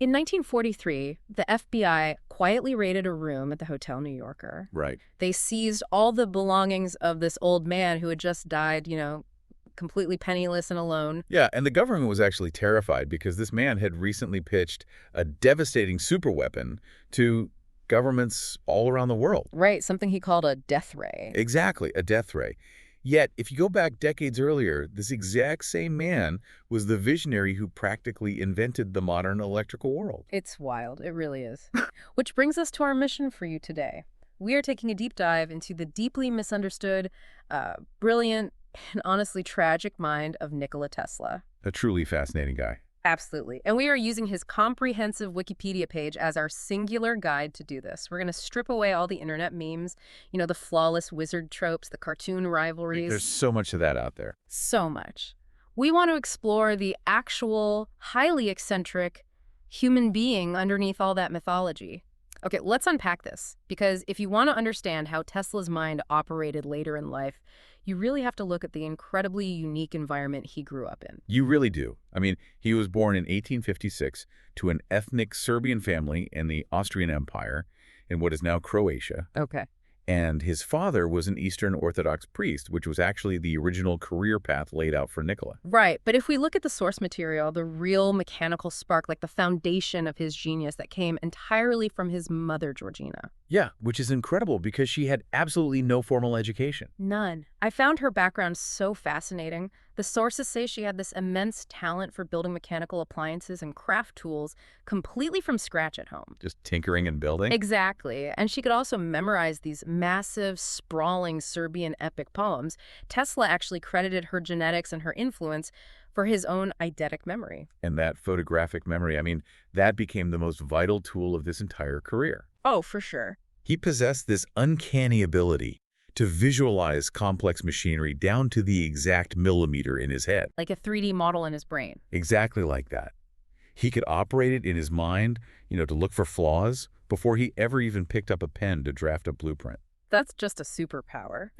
In 1943, the FBI quietly raided a room at the Hotel New Yorker. Right. They seized all the belongings of this old man who had just died, completely penniless and alone. Yeah, and the government was actually terrified because this man had recently pitched a devastating superweapon to governments all around the world. Right, something he called a death ray. Exactly, a death ray. Yet, if you go back decades earlier, this exact same man was the visionary who practically invented the modern electrical world. It's wild, it really is. Which brings us to our mission for you today. We are taking a deep dive into the deeply misunderstood, brilliant, and honestly tragic mind of Nikola Tesla. A truly fascinating guy. Absolutely. And we are using his comprehensive Wikipedia page as our singular guide to do this. We're going to strip away all the internet memes, the flawless wizard tropes, the cartoon rivalries. There's so much of that out there. So much. We want to explore the actual, highly eccentric human being underneath all that mythology. Okay, let's unpack this, because if you want to understand how Tesla's mind operated later in life, you really have to look at the incredibly unique environment he grew up in. You really do. I mean, he was born in 1856 to an ethnic Serbian family in the Austrian Empire in what is now Croatia. Okay. And his father was an Eastern Orthodox priest, which was actually the original career path laid out for Nikola. Right, but if we look at the source material, the real mechanical spark, like the foundation of his genius that came entirely from his mother, Georgina. Yeah, which is incredible because she had absolutely no formal education. None. I found her background so fascinating. The sources say she had this immense talent for building mechanical appliances and craft tools completely from scratch at home. Just tinkering and building? Exactly. And she could also memorize these massive, sprawling Serbian epic poems. Tesla actually credited her genetics and her influence for his own eidetic memory. And that photographic memory, I mean, that became the most vital tool of this entire career. Oh, for sure. He possessed this uncanny ability to visualize complex machinery down to the exact millimeter in his head. Like a 3D model in his brain. Exactly like that. He could operate it in his mind, to look for flaws before he ever even picked up a pen to draft a blueprint. That's just a superpower.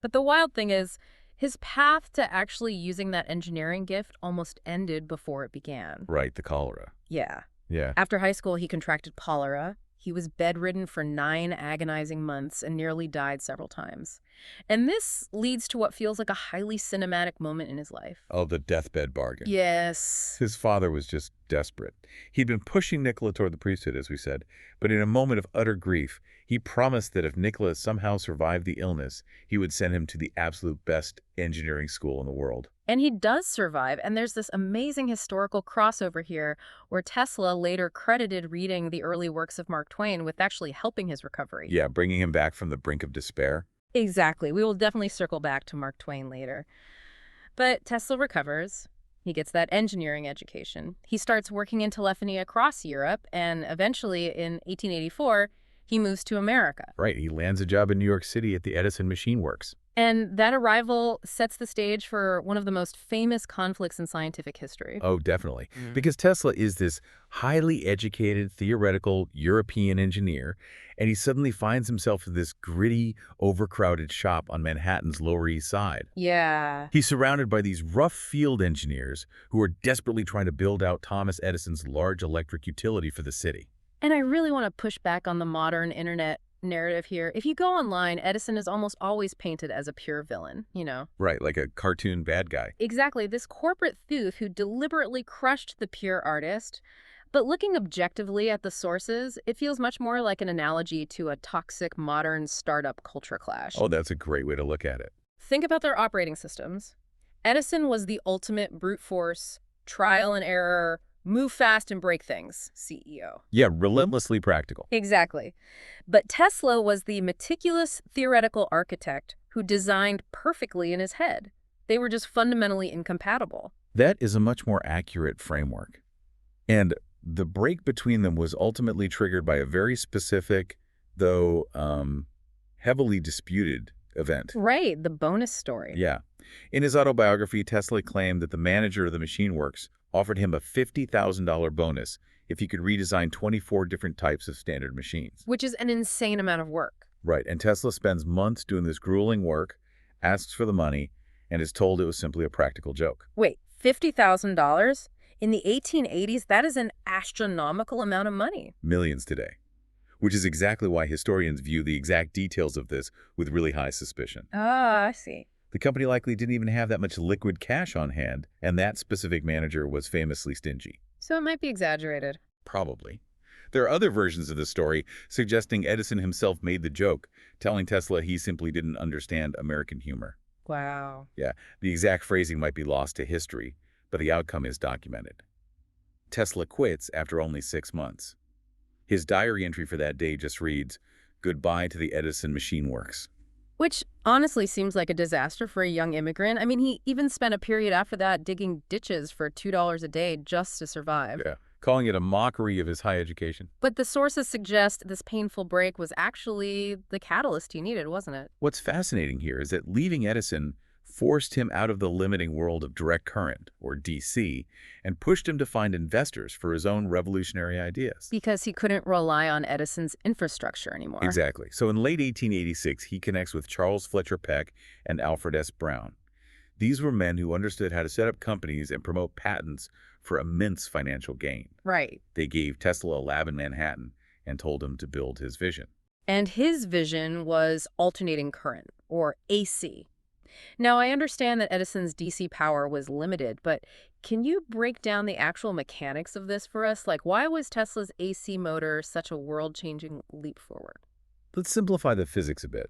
But the wild thing is, his path to actually using that engineering gift almost ended before it began. Right, the cholera. Yeah. Yeah. After high school, he contracted cholera. He was bedridden for 9 agonizing months and nearly died several times. And this leads to what feels like a highly cinematic moment in his life. Oh, the deathbed bargain. Yes. His father was just desperate. He'd been pushing Nikola toward the priesthood, as we said, but in a moment of utter grief, he promised that if Nikola somehow survived the illness, he would send him to the absolute best engineering school in the world. And he does survive, and there's this amazing historical crossover here where Tesla later credited reading the early works of Mark Twain with actually helping his recovery. Yeah, bringing him back from the brink of despair. Exactly. We will definitely circle back to Mark Twain later. But Tesla recovers. He gets that engineering education. He starts working in telephony across Europe, and eventually in 1884, he moves to America. Right, he lands a job in New York City at the Edison Machine Works. And that arrival sets the stage for one of the most famous conflicts in scientific history. Oh, definitely. Because Tesla is this highly educated, theoretical European engineer, and he suddenly finds himself in this gritty, overcrowded shop on Manhattan's Lower East Side. Yeah. He's surrounded by these rough field engineers who are desperately trying to build out Thomas Edison's large electric utility for the city. And I really want to push back on the modern internet narrative here. If you go online, Edison is almost always painted as a pure villain, Right, like a cartoon bad guy. Exactly, this corporate thief who deliberately crushed the pure artist. But looking objectively at the sources, it feels much more like an analogy to a toxic modern startup culture clash. Oh, that's a great way to look at it. Think about their operating systems. Edison was the ultimate brute force, trial and error, move fast and break things CEO. Yeah, relentlessly practical. Exactly. But Tesla was the meticulous theoretical architect who designed perfectly in his head. They were just fundamentally incompatible. That is a much more accurate framework. And the break between them was ultimately triggered by a very specific, though heavily disputed event. Right, the bonus story. Yeah. In his autobiography, Tesla claimed that the manager of the Machine Works offered him a $50,000 bonus if he could redesign 24 different types of standard machines. Which is an insane amount of work. Right, and Tesla spends months doing this grueling work, asks for the money, and is told it was simply a practical joke. Wait, $50,000? In the 1880s, that is an astronomical amount of money. Millions today. Which is exactly why historians view the exact details of this with really high suspicion. Ah, I see. The company likely didn't even have that much liquid cash on hand, and that specific manager was famously stingy. So it might be exaggerated. Probably. There are other versions of the story suggesting Edison himself made the joke, telling Tesla he simply didn't understand American humor. Wow. Yeah, the exact phrasing might be lost to history, but the outcome is documented. Tesla quits after only 6 months. His diary entry for that day just reads, "Goodbye to the Edison Machine Works." Which honestly seems like a disaster for a young immigrant. I mean, he even spent a period after that digging ditches for $2 a day just to survive. Yeah, calling it a mockery of his high education. But the sources suggest this painful break was actually the catalyst he needed, wasn't it? What's fascinating here is that leaving Edison forced him out of the limiting world of direct current, or DC, and pushed him to find investors for his own revolutionary ideas. Because he couldn't rely on Edison's infrastructure anymore. Exactly. So in late 1886, he connects with Charles Fletcher Peck and Alfred S. Brown. These were men who understood how to set up companies and promote patents for immense financial gain. Right. They gave Tesla a lab in Manhattan and told him to build his vision. And his vision was alternating current, or AC. Now, I understand that Edison's DC power was limited, but can you break down the actual mechanics of this for us? Like, why was Tesla's AC motor such a world-changing leap forward? Let's simplify the physics a bit.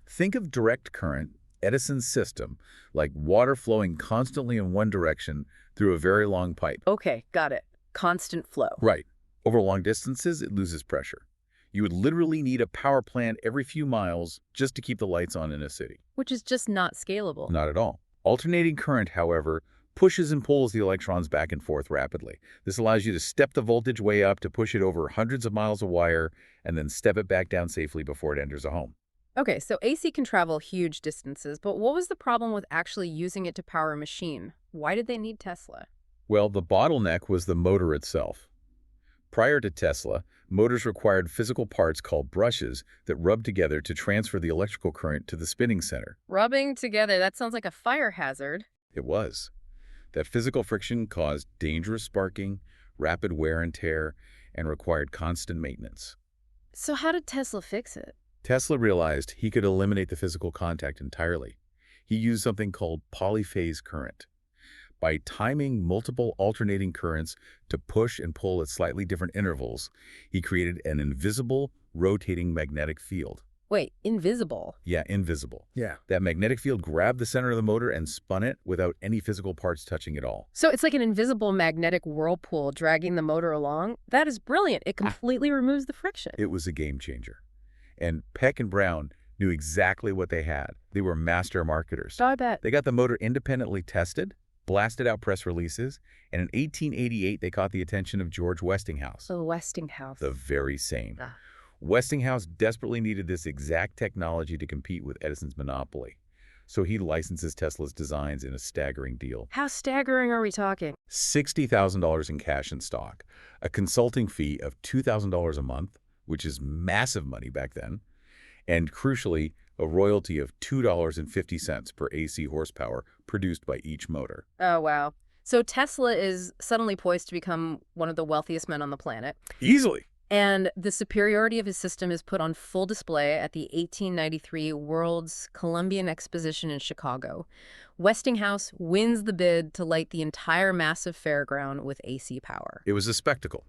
Think of direct current, Edison's system, like water flowing constantly in one direction through a very long pipe. Okay, got it. Constant flow. Right. Over long distances, it loses pressure. You would literally need a power plant every few miles just to keep the lights on in a city. Which is just not scalable. Not at all. Alternating current, however, pushes and pulls the electrons back and forth rapidly. This allows you to step the voltage way up to push it over hundreds of miles of wire and then step it back down safely before it enters a home. Okay, so AC can travel huge distances, but what was the problem with actually using it to power a machine? Why did they need Tesla? Well, the bottleneck was the motor itself. Prior to Tesla, motors required physical parts called brushes that rubbed together to transfer the electrical current to the spinning center. Rubbing together, that sounds like a fire hazard. It was. That physical friction caused dangerous sparking, rapid wear and tear, and required constant maintenance. So how did Tesla fix it? Tesla realized he could eliminate the physical contact entirely. He used something called polyphase current. By timing multiple alternating currents to push and pull at slightly different intervals, he created an invisible, rotating magnetic field. Wait, invisible? Yeah, invisible. Yeah. That magnetic field grabbed the center of the motor and spun it without any physical parts touching it all. So it's like an invisible magnetic whirlpool dragging the motor along? That is brilliant. It completely removes the friction. It was a game changer. And Peck and Brown knew exactly what they had. They were master marketers. I bet. They got the motor independently tested, blasted out press releases, and in 1888 they caught the attention of George Westinghouse. The Westinghouse. The very same. Ah. Westinghouse desperately needed this exact technology to compete with Edison's monopoly. So he licenses Tesla's designs in a staggering deal. How staggering are we talking? $60,000 in cash and stock, a consulting fee of $2,000 a month, which is massive money back then, and crucially, a royalty of $2.50 per AC horsepower produced by each motor. Oh, wow. So Tesla is suddenly poised to become one of the wealthiest men on the planet. Easily. And the superiority of his system is put on full display at the 1893 World's Columbian Exposition in Chicago. Westinghouse wins the bid to light the entire massive fairground with AC power. It was a spectacle,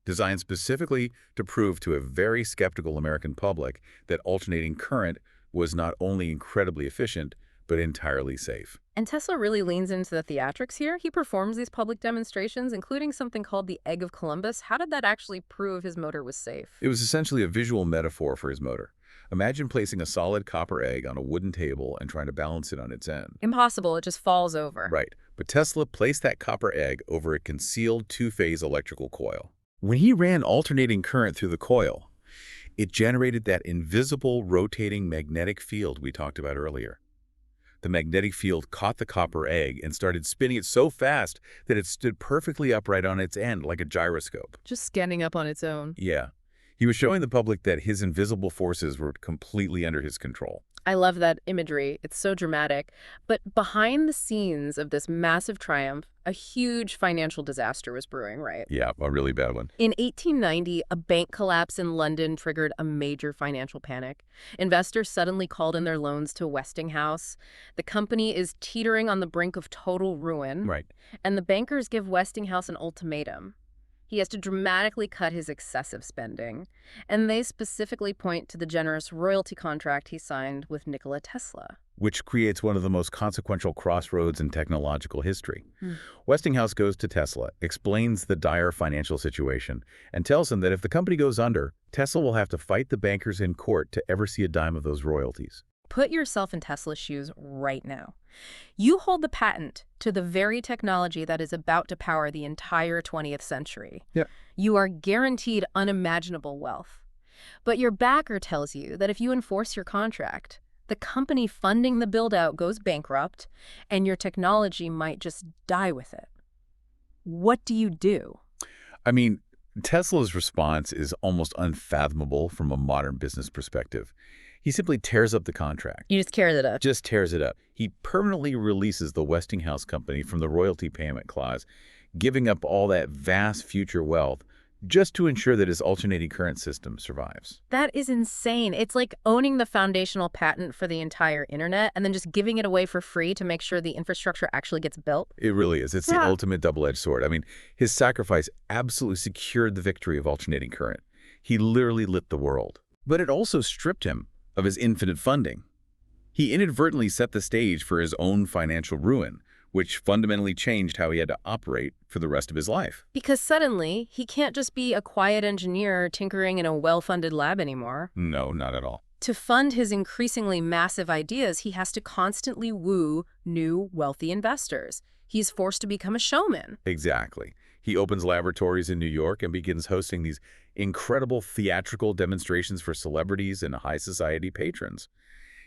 designed specifically to prove to a very skeptical American public that alternating current was not only incredibly efficient, but entirely safe. And Tesla really leans into the theatrics here. He performs these public demonstrations, including something called the Egg of Columbus. How did that actually prove his motor was safe? It was essentially a visual metaphor for his motor. Imagine placing a solid copper egg on a wooden table and trying to balance it on its end. Impossible. It just falls over. Right. But Tesla placed that copper egg over a concealed two-phase electrical coil. When he ran alternating current through the coil, it generated that invisible rotating magnetic field we talked about earlier. The magnetic field caught the copper egg and started spinning it so fast that it stood perfectly upright on its end like a gyroscope. Just standing up on its own. Yeah. He was showing the public that his invisible forces were completely under his control. I love that imagery. It's so dramatic. But behind the scenes of this massive triumph, a huge financial disaster was brewing, right? Yeah, a really bad one. In 1890, a bank collapse in London triggered a major financial panic. Investors suddenly called in their loans to Westinghouse. The company is teetering on the brink of total ruin. Right. And the bankers give Westinghouse an ultimatum. He has to dramatically cut his excessive spending. And they specifically point to the generous royalty contract he signed with Nikola Tesla. Which creates one of the most consequential crossroads in technological history. Hmm. Westinghouse goes to Tesla, explains the dire financial situation, and tells him that if the company goes under, Tesla will have to fight the bankers in court to ever see a dime of those royalties. Put yourself in Tesla's shoes right now. You hold the patent to the very technology that is about to power the entire 20th century. Yeah. You are guaranteed unimaginable wealth. But your backer tells you that if you enforce your contract, the company funding the build-out goes bankrupt, and your technology might just die with it. What do you do? I mean, Tesla's response is almost unfathomable from a modern business perspective. He simply tears up the contract. You just tear it up. Just tears it up. He permanently releases the Westinghouse company from the royalty payment clause, giving up all that vast future wealth just to ensure that his alternating current system survives. That is insane. It's like owning the foundational patent for the entire internet and then just giving it away for free to make sure the infrastructure actually gets built. It really is. It's the ultimate double-edged sword. I mean, his sacrifice absolutely secured the victory of alternating current. He literally lit the world. But it also stripped him of his infinite funding. He inadvertently set the stage for his own financial ruin, which fundamentally changed how he had to operate for the rest of his life. Because suddenly, he can't just be a quiet engineer tinkering in a well-funded lab anymore. No, not at all. To fund his increasingly massive ideas, he has to constantly woo new, wealthy investors. He's forced to become a showman. Exactly. He opens laboratories in New York and begins hosting these incredible theatrical demonstrations for celebrities and high society patrons.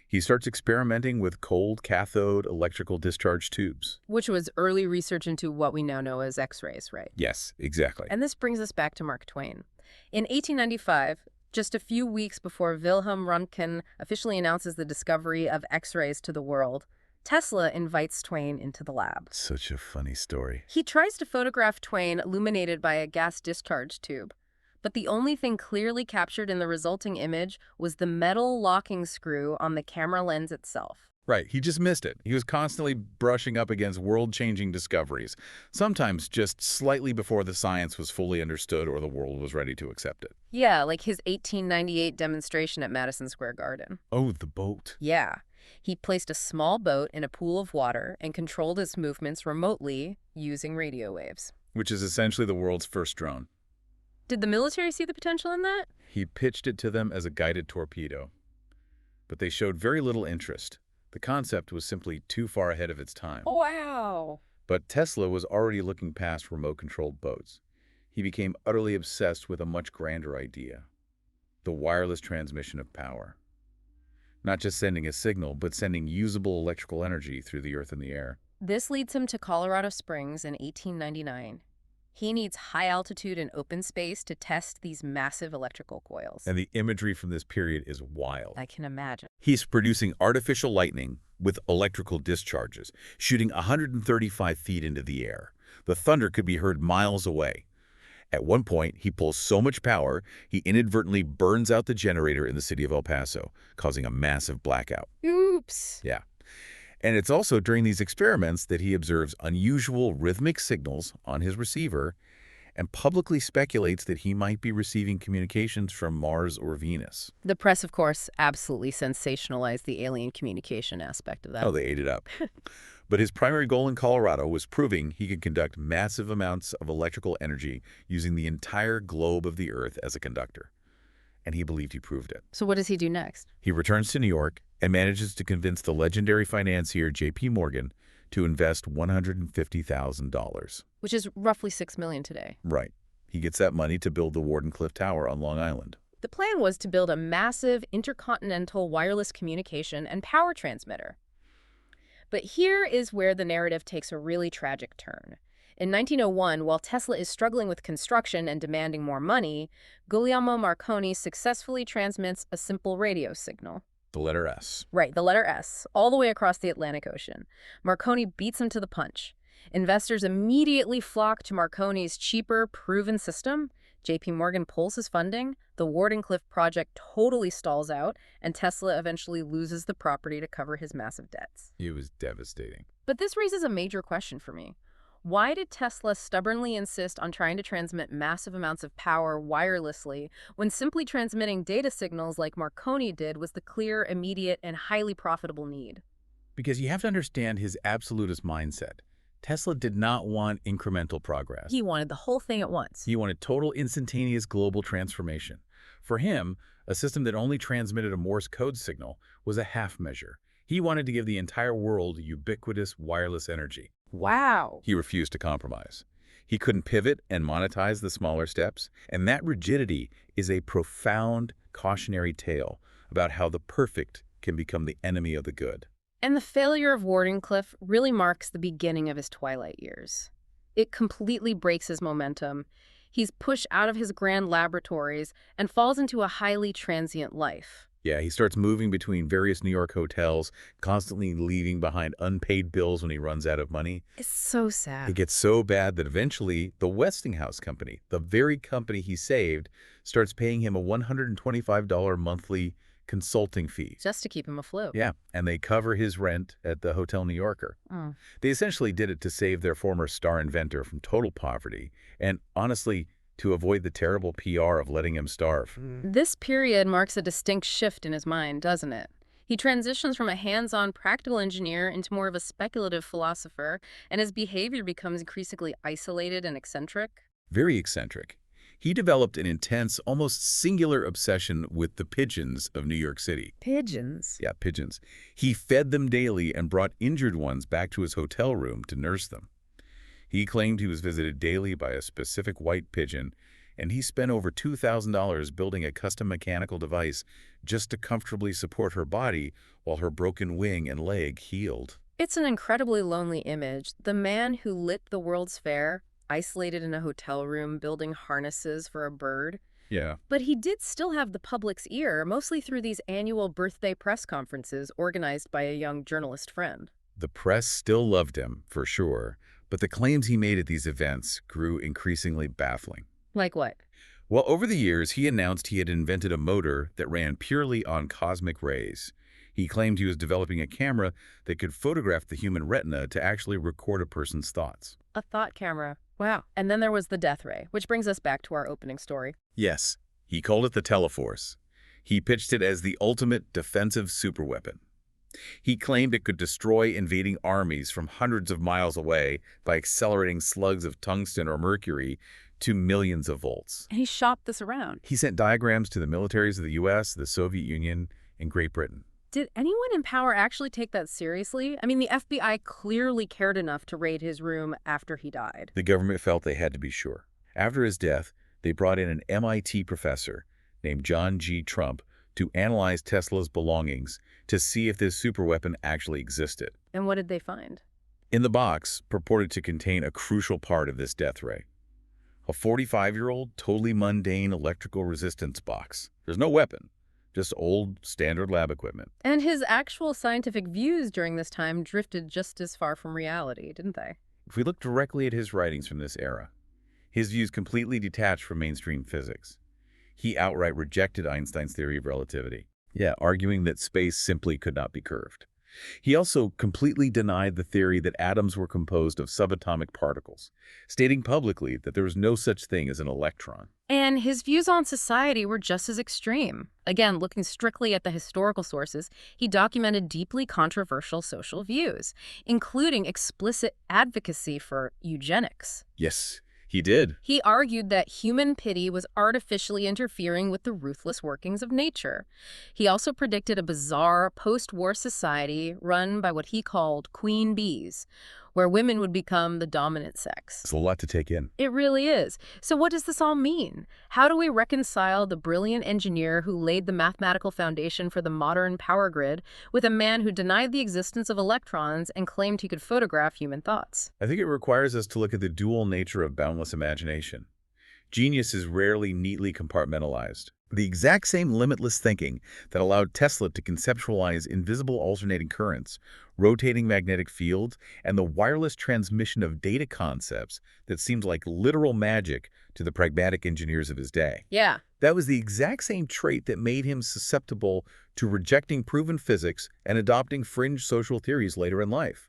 He starts experimenting with cold cathode electrical discharge tubes. Which was early research into what we now know as X-rays, right? Yes, exactly. And this brings us back to Mark Twain. In 1895, just a few weeks before Wilhelm Röntgen officially announces the discovery of X-rays to the world, Tesla invites Twain into the lab. Such a funny story. He tries to photograph Twain illuminated by a gas discharge tube. But the only thing clearly captured in the resulting image was the metal locking screw on the camera lens itself. Right, he just missed it. He was constantly brushing up against world-changing discoveries, sometimes just slightly before the science was fully understood or the world was ready to accept it. Yeah, like his 1898 demonstration at Madison Square Garden. Oh, the boat. Yeah. He placed a small boat in a pool of water and controlled its movements remotely using radio waves. Which is essentially the world's first drone. Did the military see the potential in that? He pitched it to them as a guided torpedo. But they showed very little interest. The concept was simply too far ahead of its time. Wow. But Tesla was already looking past remote-controlled boats. He became utterly obsessed with a much grander idea: the wireless transmission of power. Not just sending a signal, but sending usable electrical energy through the earth and the air. This leads him to Colorado Springs in 1899. He needs high altitude and open space to test these massive electrical coils. And the imagery from this period is wild. I can imagine. He's producing artificial lightning with electrical discharges, shooting 135 feet into the air. The thunder could be heard miles away. At one point, he pulls so much power, he inadvertently burns out the generator in the city of El Paso, causing a massive blackout. Oops. Yeah. And it's also during these experiments that he observes unusual rhythmic signals on his receiver and publicly speculates that he might be receiving communications from Mars or Venus. The press, of course, absolutely sensationalized the alien communication aspect of that. Oh, they ate it up. But his primary goal in Colorado was proving he could conduct massive amounts of electrical energy using the entire globe of the Earth as a conductor. And he believed he proved it. So what does he do next? He returns to New York and manages to convince the legendary financier J.P. Morgan to invest $150,000. Which is roughly $6 million today. Right. He gets that money to build the Wardenclyffe Tower on Long Island. The plan was to build a massive intercontinental wireless communication and power transmitter. But here is where the narrative takes a really tragic turn. In 1901, while Tesla is struggling with construction and demanding more money, Guglielmo Marconi successfully transmits a simple radio signal. The letter S. Right, the letter S, all the way across the Atlantic Ocean. Marconi beats him to the punch. Investors immediately flock to Marconi's cheaper, proven system. J.P. Morgan pulls his funding, the Wardenclyffe project totally stalls out, and Tesla eventually loses the property to cover his massive debts. It was devastating. But this raises a major question for me. Why did Tesla stubbornly insist on trying to transmit massive amounts of power wirelessly when simply transmitting data signals like Marconi did was the clear, immediate, and highly profitable need? Because you have to understand his absolutist mindset. Tesla did not want incremental progress. He wanted the whole thing at once. He wanted total instantaneous global transformation. For him, a system that only transmitted a Morse code signal was a half measure. He wanted to give the entire world ubiquitous wireless energy. Wow. He refused to compromise. He couldn't pivot and monetize the smaller steps, and that rigidity is a profound cautionary tale about how the perfect can become the enemy of the good. And the failure of Wardenclyffe really marks the beginning of his twilight years. It completely breaks his momentum. He's pushed out of his grand laboratories and falls into a highly transient life. Yeah, he starts moving between various New York hotels, constantly leaving behind unpaid bills when he runs out of money. It's so sad. It gets so bad that eventually the Westinghouse Company, the very company he saved, starts paying him a $125 monthly consulting fee. Just to keep him afloat. Yeah, and they cover his rent at the Hotel New Yorker. They essentially did it to save their former star inventor from total poverty and, honestly, to avoid the terrible PR of letting him starve. This period marks a distinct shift in his mind, doesn't it? He transitions from a hands-on practical engineer into more of a speculative philosopher, and his behavior becomes increasingly isolated and eccentric. Very eccentric. He developed an intense, almost singular obsession with the pigeons of New York City. Pigeons? Yeah, pigeons. He fed them daily and brought injured ones back to his hotel room to nurse them. He claimed he was visited daily by a specific white pigeon, and he spent over $2,000 building a custom mechanical device just to comfortably support her body while her broken wing and leg healed. It's an incredibly lonely image. The man who lit the World's Fair, isolated in a hotel room, building harnesses for a bird. Yeah. But he did still have the public's ear, mostly through these annual birthday press conferences organized by a young journalist friend. The press still loved him, for sure, but the claims he made at these events grew increasingly baffling. Like what? Well, over the years, he announced he had invented a motor that ran purely on cosmic rays. He claimed he was developing a camera that could photograph the human retina to actually record a person's thoughts. A thought camera. Wow. And then there was the death ray, which brings us back to our opening story. Yes, he called it the Teleforce. He pitched it as the ultimate defensive superweapon. He claimed it could destroy invading armies from hundreds of miles away by accelerating slugs of tungsten or mercury to millions of volts. And he shopped this around. He sent diagrams to the militaries of the U.S., the Soviet Union, and Great Britain. Did anyone in power actually take that seriously? I mean, the FBI clearly cared enough to raid his room after he died. The government felt they had to be sure. After his death, they brought in an MIT professor named John G. Trump to analyze Tesla's belongings to see if this superweapon actually existed. And what did they find? In the box purported to contain a crucial part of this death ray. A 45-year-old, totally mundane electrical resistance box. There's no weapon. Just old, standard lab equipment. And his actual scientific views during this time drifted just as far from reality, didn't they? If we look directly at his writings from this era, his views completely detached from mainstream physics. He outright rejected Einstein's theory of relativity. Yeah, arguing that space simply could not be curved. He also completely denied the theory that atoms were composed of subatomic particles, stating publicly that there was no such thing as an electron. And his views on society were just as extreme. Again, looking strictly at the historical sources, he documented deeply controversial social views, including explicit advocacy for eugenics. Yes, he did. He argued that human pity was artificially interfering with the ruthless workings of nature. He also predicted a bizarre post-war society run by what he called queen bees, where women would become the dominant sex. It's a lot to take in. It really is. So what does this all mean? How do we reconcile the brilliant engineer who laid the mathematical foundation for the modern power grid with a man who denied the existence of electrons and claimed he could photograph human thoughts? I think it requires us to look at the dual nature of boundless imagination. Genius is rarely neatly compartmentalized. The exact same limitless thinking that allowed Tesla to conceptualize invisible alternating currents, rotating magnetic fields, and the wireless transmission of data concepts that seemed like literal magic to the pragmatic engineers of his day. Yeah. That was the exact same trait that made him susceptible to rejecting proven physics and adopting fringe social theories later in life.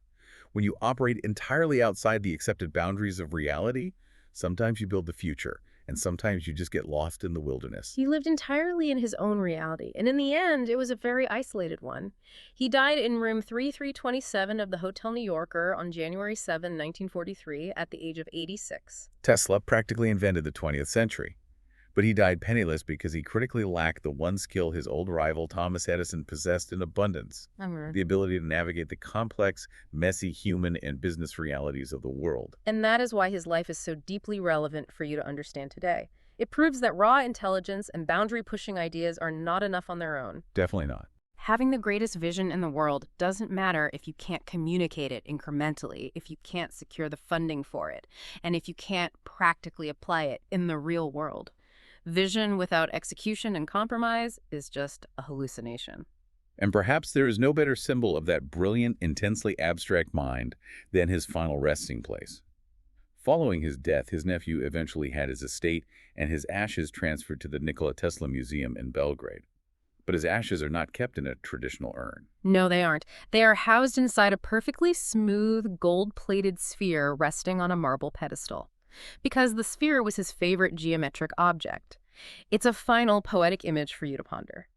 When you operate entirely outside the accepted boundaries of reality, sometimes you build the future, and sometimes you just get lost in the wilderness. He lived entirely in his own reality, and in the end, it was a very isolated one. He died in room 3327 of the Hotel New Yorker on January 7, 1943, at the age of 86. Tesla practically invented the 20th century, but he died penniless because he critically lacked the one skill his old rival Thomas Edison possessed in abundance: the ability to navigate the complex, messy human and business realities of the world. And that is why his life is so deeply relevant for you to understand today. It proves that raw intelligence and boundary-pushing ideas are not enough on their own. Definitely not. Having the greatest vision in the world doesn't matter if you can't communicate it incrementally, if you can't secure the funding for it, and if you can't practically apply it in the real world. Vision without execution and compromise is just a hallucination. And perhaps there is no better symbol of that brilliant, intensely abstract mind than his final resting place. Following his death, his nephew eventually had his estate and his ashes transferred to the Nikola Tesla Museum in Belgrade. But his ashes are not kept in a traditional urn. No, they aren't. They are housed inside a perfectly smooth, gold-plated sphere resting on a marble pedestal, because the sphere was his favorite geometric object. It's a final poetic image for you to ponder.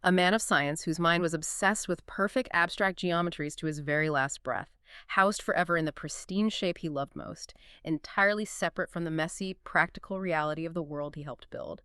A man of science whose mind was obsessed with perfect abstract geometries to his very last breath, housed forever in the pristine shape he loved most, entirely separate from the messy, practical reality of the world he helped build.